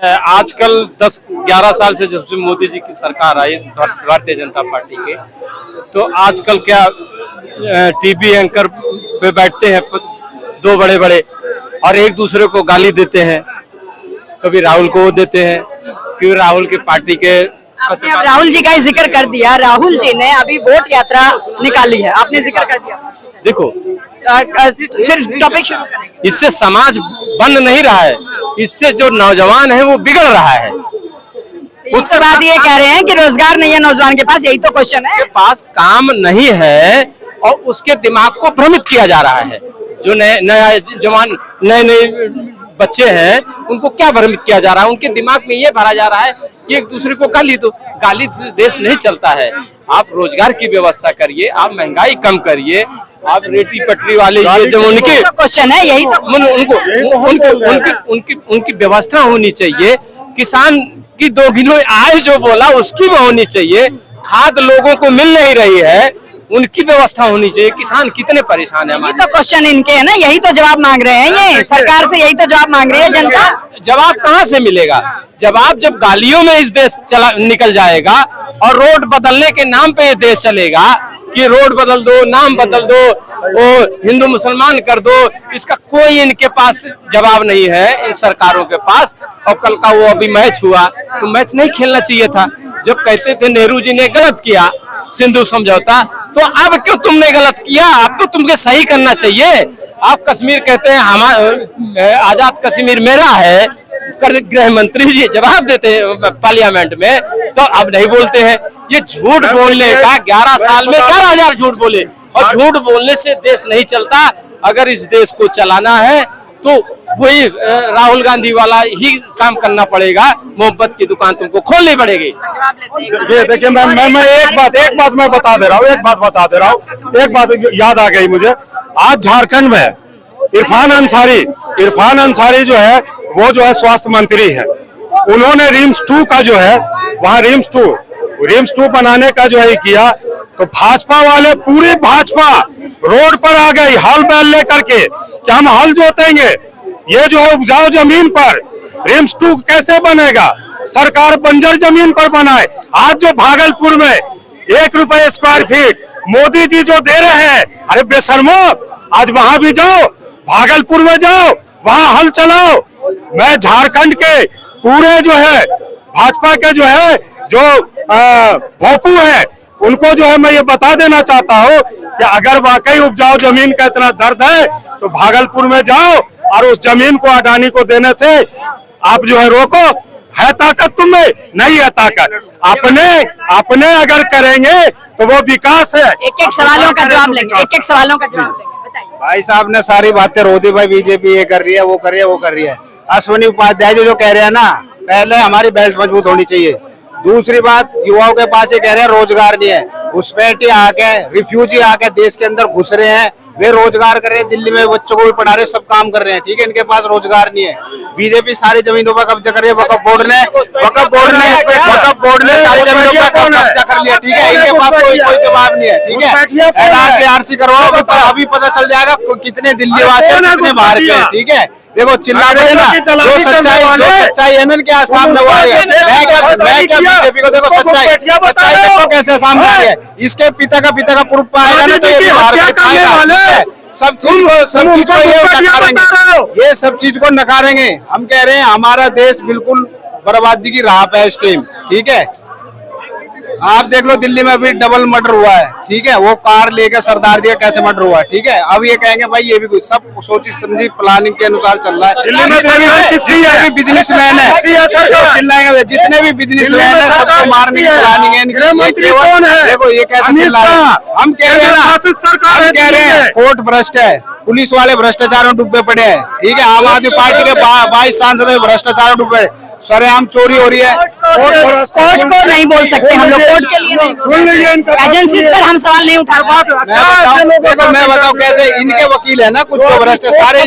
आजकल 10-11 साल से जब से मोदी जी की सरकार आई भारतीय जनता पार्टी के, तो आजकल क्या टीवी एंकर पे बैठते हैं दो बड़े बड़े और एक दूसरे को गाली देते हैं। कभी राहुल को देते हैं, कभी राहुल की पार्टी के। आपने अब राहुल जी का ही जिक्र कर दिया। राहुल जी ने अभी वोट यात्रा निकाली है, आपने जिक्र कर दिया। देखो, फिर टॉपिक शुरू करेंगे। इससे समाज बन नहीं रहा है, इससे जो नौजवान है वो बिगड़ रहा है। उसके बाद ये कह रहे हैं कि रोजगार नहीं है नौजवान के पास, यही तो क्वेश्चन है। उसके पास काम नहीं है और उसके दिमाग को भ्रमित किया जा रहा है। जो नया जवान नए बच्चे हैं उनको क्या भ्रमित किया जा रहा है, उनके दिमाग में ये भरा जा रहा है कि एक दूसरे को गाली दो। गाली से देश नहीं चलता है। आप रोजगार की व्यवस्था करिए, आप महंगाई कम करिए, आप रेटी पटरी वाले ये जो उनके क्वेश्चन है, यही तो उनकी व्यवस्था होनी चाहिए। किसान की 2 किलो आय जो बोला उसकी भी होनी चाहिए। खाद लोगों को मिल नहीं रही है, उनकी व्यवस्था होनी चाहिए। किसान कितने परेशान है। ये तो क्वेश्चन इनके है ना, यही तो जवाब मांग रहे हैं ये सरकार से, यही तो जवाब मांग रही है जनता। जवाब कहाँ से मिलेगा? जवाब जब गालियों में इस देश निकल जाएगा और रोड बदलने के नाम पे ये देश चलेगा कि रोड बदल दो, नाम बदल दो, वो हिंदू मुसलमान कर दो। इसका कोई इनके पास जवाब नहीं है, इन सरकारों के पास। और कल का वो अभी मैच हुआ तो मैच नहीं खेलना चाहिए था। जब कहते थे नेहरू जी ने गलत किया सिंधु समझौता, तो अब क्यों तुमने गलत किया? अब तो तुमको सही करना चाहिए। आप कश्मीर कहते हैं हमारा आजाद कश्मीर मेरा है, गृह मंत्री जी जवाब देते हैं पार्लियामेंट में, तो अब नहीं बोलते हैं। ये झूठ बोलने का 11 साल में 11,000 झूठ बोले, और झूठ बोलने से देश नहीं चलता। अगर इस देश को चलाना है तो वही राहुल गांधी वाला ही काम करना पड़ेगा। मोहब्बत की दुकान तुमको खोलनी पड़ेगी। देखिए मैं एक बात मैं बता दे रहा हूँ, एक बात याद आ गई मुझे। आज झारखंड में इरफान अंसारी जो है वो जो है स्वास्थ्य मंत्री है। उन्होंने रिम्स 2 का जो है वहाँ रिम्स 2 बनाने का जो है किया, तो भाजपा वाले पूरी भाजपा रोड पर आ गई हल बैल लेकर के कि हम हल जोतेंगे। ये जो है उपजाऊ जमीन पर रिम्स 2 कैसे बनेगा? सरकार बंजर जमीन पर बनाए। आज जो भागलपुर में 1 रुपए स्क्वायर फीट मोदी जी जो दे रहे हैं, अरे बेशर्मो, आज वहां भी जाओ, भागलपुर में जाओ, वहां हल चलाओ। मैं झारखंड के पूरे जो है भाजपा के जो है जो भोपू है उनको जो है मैं ये बता देना चाहता हूँ कि अगर वाकई उपजाऊ जमीन का इतना दर्द है तो भागलपुर में जाओ और उस जमीन को अडानी को देने से आप जो है रोको। है ताकत तुम्हें? नहीं है ताकत। अपने अगर करेंगे तो वो विकास है। एक सवालों का जवाब लेंगे, बताइए। भाई साहब ने सारी बातें रोदी भाई, बीजेपी ये कर रही है, वो कर रही है। अश्विनी उपाध्याय जो कह रहे हैं ना, पहले हमारी बेल्ट मजबूत होनी चाहिए। दूसरी बात, युवाओं के पास ये कह रहे हैं रोजगार नहीं है। घुसपैठी आके, रिफ्यूजी आके देश के अंदर घुस रहे हैं, वे रोजगार कर रहे हैं। दिल्ली में बच्चों को भी पढ़ा रहे, सब काम कर रहे हैं, ठीक है। इनके पास रोजगार नहीं है। बीजेपी सारी जमीनों पर कब्जा कर रही है। वक्फ बोर्ड ने सारी जमीनों पर कब्जा कर लिया, ठीक है। इनके पास कोई जवाब नहीं है, ठीक है। NRC करवाओ, अभी पता चल जाएगा कितने दिल्ली वासी कितने बाहर के, ठीक है। देखो चिल्ला रहे ना, जो सच्चाई है ना क्या सामने हुआ है। मैं क्या बीजेपी को देखो सच्चाई देखो कैसे सामने आई है। इसके पिता का प्रूफ आएगा ना तो ये सब चीज को ये सब चीज को नकारेंगे। हम कह रहे हैं हमारा देश बिल्कुल बर्बादी की राह पे है इस टाइम, ठीक है। आप देख लो दिल्ली में अभी डबल मर्डर हुआ है, ठीक है। वो कार लेकर सरदार जी का कैसे मर्डर हुआ है, ठीक है। अब ये कहेंगे भाई ये भी कुछ सब सोची समझी प्लानिंग के अनुसार चल रहा है। जितने भी बिजनेसमैन है चिल्लाएंगे, जितने भी बिजनेसमैन है सबको मारने की प्लानिंग है। देखो ये कैसे चिल्ला रहे हैं। हम कह रहे हैं कोर्ट भ्रष्ट है, पुलिस वाले भ्रष्टाचार में डूबे पड़े हैं, ठीक है। आम आदमी पार्टी के 22 सांसद भ्रष्टाचार में डूबे, सरेआम चोरी हो रही है। कोर्ट को नहीं बोल सकते हम लोग, कोर्ट के लिए नहीं, एजेंसीज पर हम सवाल नहीं उठा। मैं बताऊं कैसे इनके वकील है ना, कुछ जो भ्रष्ट सारे ही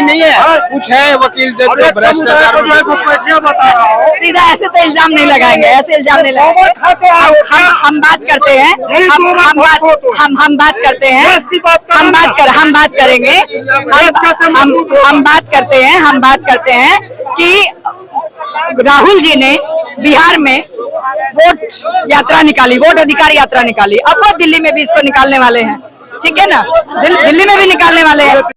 नहीं है, कुछ है वकील जो भ्रष्टाचार। सीधा ऐसे तो इल्जाम नहीं लगाएंगे, ऐसे इल्जाम नहीं लगाएंगे। हम बात करते हैं, हम बात करेंगे, हम बात करते हैं कि राहुल जी ने बिहार में वोट यात्रा निकाली, वोट अधिकार यात्रा निकाली, अब वो दिल्ली में भी इसको निकालने वाले हैं, ठीक है ना, दिल्ली में भी निकालने वाले हैं।